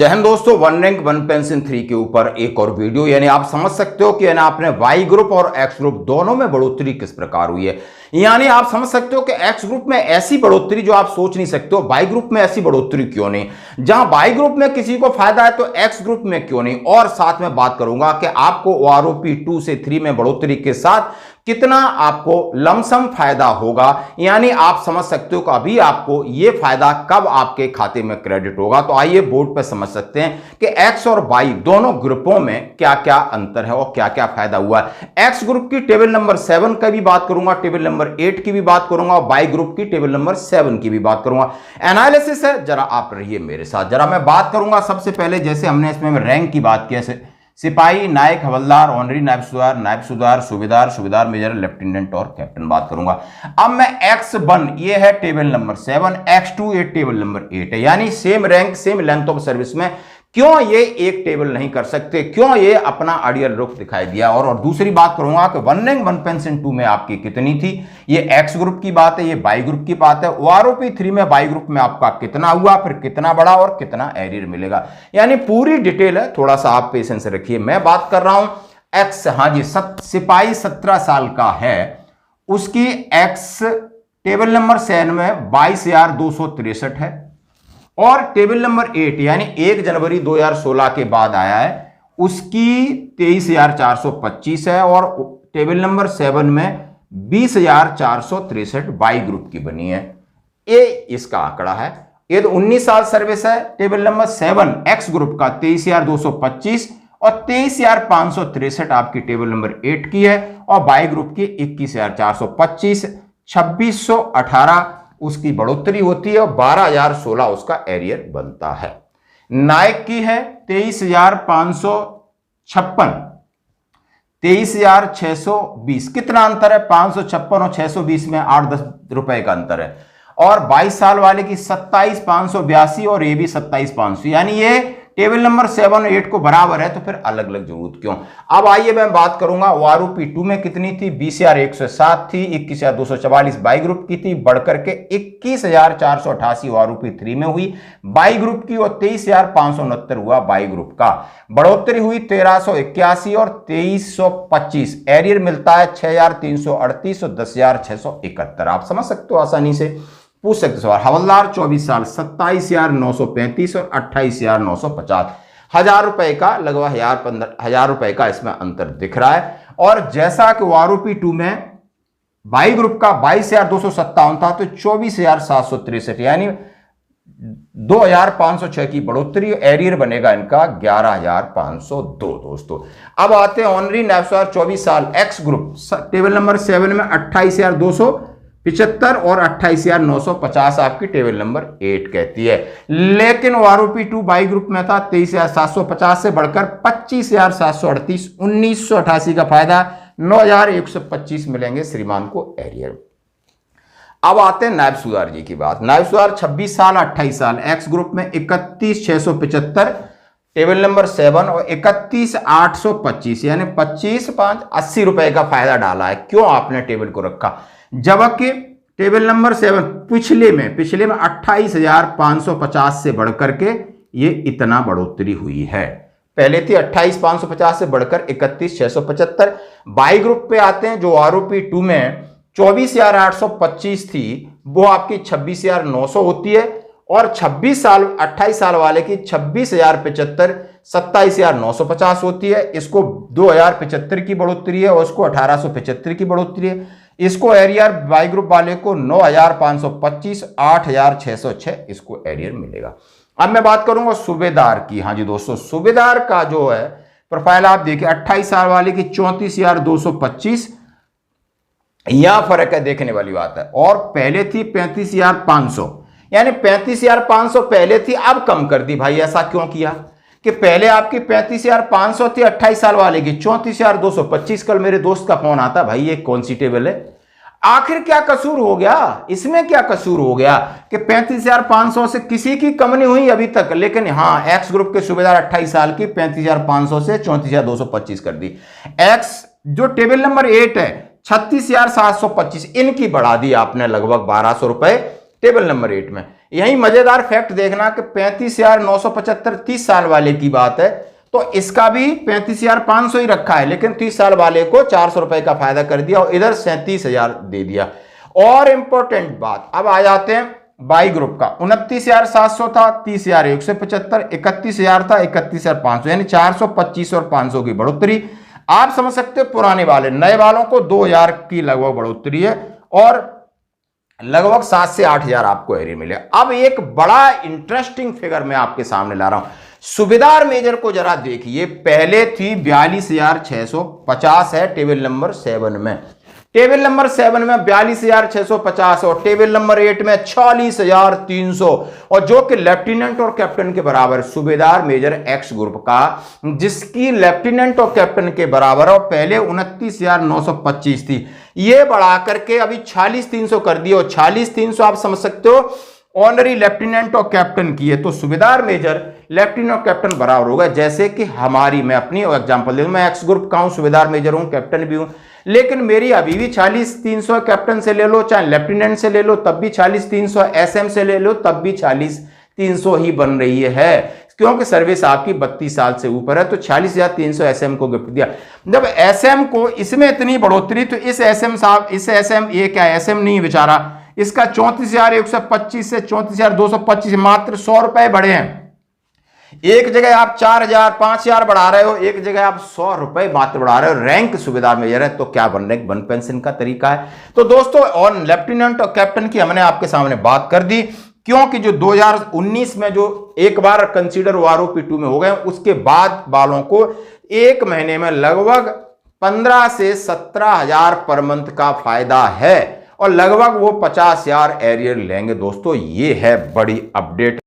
जय हिंद दोस्तों, one rank one pension 3 के ऊपर एक और वीडियो। यानी आप समझ सकते हो कि यानी आपने वाई ग्रुप और एक्स ग्रुप दोनों में बढ़ोतरी किस प्रकार हुई है। यानी आप समझ सकते हो कि एक्स ग्रुप में ऐसी बढ़ोतरी जो आप सोच नहीं सकते हो, वाई ग्रुप में ऐसी बढ़ोतरी क्यों नहीं। जहां वाई ग्रुप में किसी को फायदा है तो एक्स ग्रुप में क्यों नहीं। और साथ में बात करूंगा कि आपको ओआरओपी 2 से 3 में बढ़ोतरी के साथ कितना आपको लमसम फायदा होगा। यानी आप समझ सकते हो कि अभी आपको यह फायदा कब आपके खाते में क्रेडिट होगा। तो आइए बोर्ड पर समझ सकते हैं कि एक्स और वाई दोनों ग्रुपों में क्या क्या अंतर है और क्या क्या फायदा हुआ है। एक्स ग्रुप की टेबल नंबर 7 का भी बात करूंगा, टेबल नंबर 8 की भी बात करूंगा और वाई ग्रुप की टेबल नंबर 7 की भी बात करूंगा। एनालिसिस है, जरा आप रहिए मेरे साथ। जरा मैं बात करूंगा सबसे पहले, जैसे हमने इसमें रैंक की बात की, सिपाही, नायक, हवलदार, ऑनरी, नायब सुधार, सूबेदार, मेजर, लेफ्टिनेंट और कैप्टन बात करूंगा। अब मैं X1 ये है टेबल नंबर 7, X2 ये टेबल नंबर 8 है। यानी same rank same length of service में क्यों ये एक टेबल नहीं कर सकते, क्यों ये अपना आइडियल रुख दिखाई दिया। और दूसरी बात करूंगा कि वन रैंक वन पेंशन 2 में आपकी कितनी थी। ये एक्स ग्रुप की बात है, ये वाई ग्रुप की बात है। ओआरओपी 3 में वाई ग्रुप में आपका कितना हुआ, फिर कितना बढ़ा और कितना एरियर मिलेगा। यानी पूरी डिटेल है, थोड़ा सा आप पेशेंस रखिए। मैं बात कर रहा हूं एक्स, हाँ जी, सिपाही 17 साल का है, उसकी एक्स टेबल नंबर 7 में 22,263 है और टेबल नंबर 8 यानी 1 जनवरी 2016 के बाद आया है, उसकी 23,425 है और टेबल नंबर 7 में 20,463 वाई ग्रुप की बनी है। ये इसका आंकड़ा है। ये तो 19 साल सर्विस है। टेबल नंबर 7 एक्स ग्रुप का 23,225 और 23,563 आपकी टेबल नंबर 8 की है और वाई ग्रुप की 21,425, 2,618 उसकी बढ़ोतरी होती है और 12,016 उसका एरियर बनता है। नायक की है 23,556, 23,620, कितना अंतर है, 556 और 620 में 8-10 रुपए का अंतर है। और 22 साल वाले की 27,582 और ये भी 27,500, यानी ये टेबल नंबर 7 और 8 को बराबर है, तो फिर अलग अलग जरूरत क्यों। अब आइए मैं बात करूंगा ओआरओपी 2 में कितनी थी। 20,107 थी, 21,244 वाई ग्रुप की थी, बढ़कर के 21,488 ओआरओपी 3 में हुई वाई ग्रुप की और 23,569 हुआ वाई ग्रुप का। बढ़ोतरी हुई 1,381 और 2,325, एरियर मिलता है 6,338 और 10,671। आप समझ सकते हो, आसानी से पूछ सकते सवाल। हवलदार 24 साल, 27,935 और 28,950, 1,000 रुपए का, लगभग 1,000 रुपए का इसमें अंतर दिख रहा है। और जैसा कि ओआरओपी 2 में वाई ग्रुप का 22,257 था तो 24,763, यानी 2,506 की बढ़ोतरी। एरियर बनेगा इनका 11,502 दोस्तों। अब आते हैं ऑनरी नायब 24 साल एक्स ग्रुप, टेबल नंबर 7 में 28,275 और 28,950 आपकी टेबल नंबर 8 कहती है। लेकिन ओआरओपी 2 वाई ग्रुप में था 23,750 से बढ़कर 25,738, 1,988 का फायदा, 9,125 मिलेंगे श्रीमान को एरियर। अब आते हैं नायब सुधार जी की बात। नायब सुधार 26 साल 28 साल, एक्स ग्रुप में 31,675 टेबल नंबर 7 और 31,825, यानी 25,5 80 रुपए का फायदा डाला है। क्यों आपने टेबल को रखा, जबकि टेबल नंबर 7 पिछले में 28,550 से बढ़कर के ये इतना बढ़ोतरी हुई है। पहले थी 28,550 से बढ़कर 31,675। वाई ग्रुप पे आते हैं, जो आरओपी 2 में 24,825 थी, वो आपकी 26,900 होती है और 28 साल वाले की 26,075, 27,950 होती है। इसको 2,075 की बढ़ोतरी है और इसको 1,875 की बढ़ोतरी है। इसको एरियर वाई ग्रुप वाले को 9,525, 8,606 इसको एरियर मिलेगा। अब मैं बात करूंगा सूबेदार की। हाँ जी दोस्तों, सूबेदार का जो है प्रोफाइल आप देखिए, 28 साल वाले की 34,225, यहां फर्क है, देखने वाली बात है। और पहले थी 35,500, यानी 35,500 पहले थी, अब कम कर दी। भाई ऐसा क्यों किया कि पहले आपकी 35,500 थी 28 साल वाले की, 34,225। कल मेरे दोस्त का फोन आता, भाई ये कौन सी टेबल है, आखिर क्या कसूर हो गया, इसमें क्या कसूर हो गया कि 35,500 से किसी की कम नहीं हुई अभी तक। लेकिन हाँ, एक्स ग्रुप के सूबेदार 28 साल की 35,500 से 34,225 कर दी। एक्स जो टेबल नंबर 8 है 36,725, इनकी बढ़ा दी आपने लगभग 1,200 रुपए। टेबल नंबर 8 में। यही मजेदार फैक्ट देखना कि 35,975 30 साल वाले की बात है, तो इसका भी 35,500 ही रखा है, लेकिन 30 साल वाले को 400 रुपए का फायदा कर दिया और इधर 37,000 दे दिया। और इंपॉर्टेंट बात, अब आ जाते हैं बाई ग्रुप का। 29,700 था, 30,175, 31,000 था, 31,500, यानी 425 और 500 की बढ़ोतरी। आप समझ सकते हो पुराने वाले, नए वालों को 2,000 की लगभग बढ़ोतरी है और लगभग 7 से 8,000 आपको एरियर मिले। अब एक बड़ा इंटरेस्टिंग फिगर मैं आपके सामने ला रहा हूं। सुबेदार मेजर को जरा देखिए, पहले थी 42,650 है टेबल नंबर 7 में, टेबल नंबर 7 में 42,650 और टेबल नंबर 8 में 46,300, और जो कि लेफ्टिनेंट और कैप्टन के बराबर। सुबेदार मेजर एक्स ग्रुप का जिसकी लेफ्टिनेंट और कैप्टन के बराबर और पहले 29,925 थी, ये बढ़ा करके अभी 46,300 कर दिए। और 46,300 आप समझ सकते हो ऑनरी लेफ्टिनेंट और कैप्टन की है, तो सुबेदार मेजर लेफ्टिनेंट और कैप्टन बराबर होगा। जैसे कि हमारी, मैं अपनी एग्जांपल दे दूं, मैं एक्स ग्रुप का हूं, सुबेदार मेजर हूं, कैप्टन भी हूं, लेकिन मेरी अभी भी 46,300 कैप्टन से ले लो, चाहे लेफ्टिनेंट से ले लो तब भी 46,300, एसएम से ले लो तब भी 46,300 ही बन रही है, क्योंकि सर्विस आपकी 32 साल से ऊपर है। तो 46,300 एसएम को गिफ्ट दिया। जब एसएम को इसमें इतनी बढ़ोतरी, तो इस एसएम साहब, इस एसएम, ये क्या एसएम नहीं बेचारा, इसका 34,125 से 34,225 मात्र 100 रुपए बढ़े हैं। एक जगह आप 4,000 5,000 बढ़ा रहे हो, एक जगह आप 100 रुपए मात्र बढ़ा रहे हो। रैंक सुबेदार मेजर है, तो क्या वन पेंशन का तरीका है। तो दोस्तों, और लेफ्टिनेंट और कैप्टन की हमने आपके सामने बात कर दी, क्योंकि जो 2019 में जो एक बार कंसीडर OROP2 में हो गए, उसके बाद वालों को एक महीने में लगभग 15 से 17,000 पर मंथ का फायदा है और लगभग वो 50,000 एरियर लेंगे। दोस्तों, ये है बड़ी अपडेट।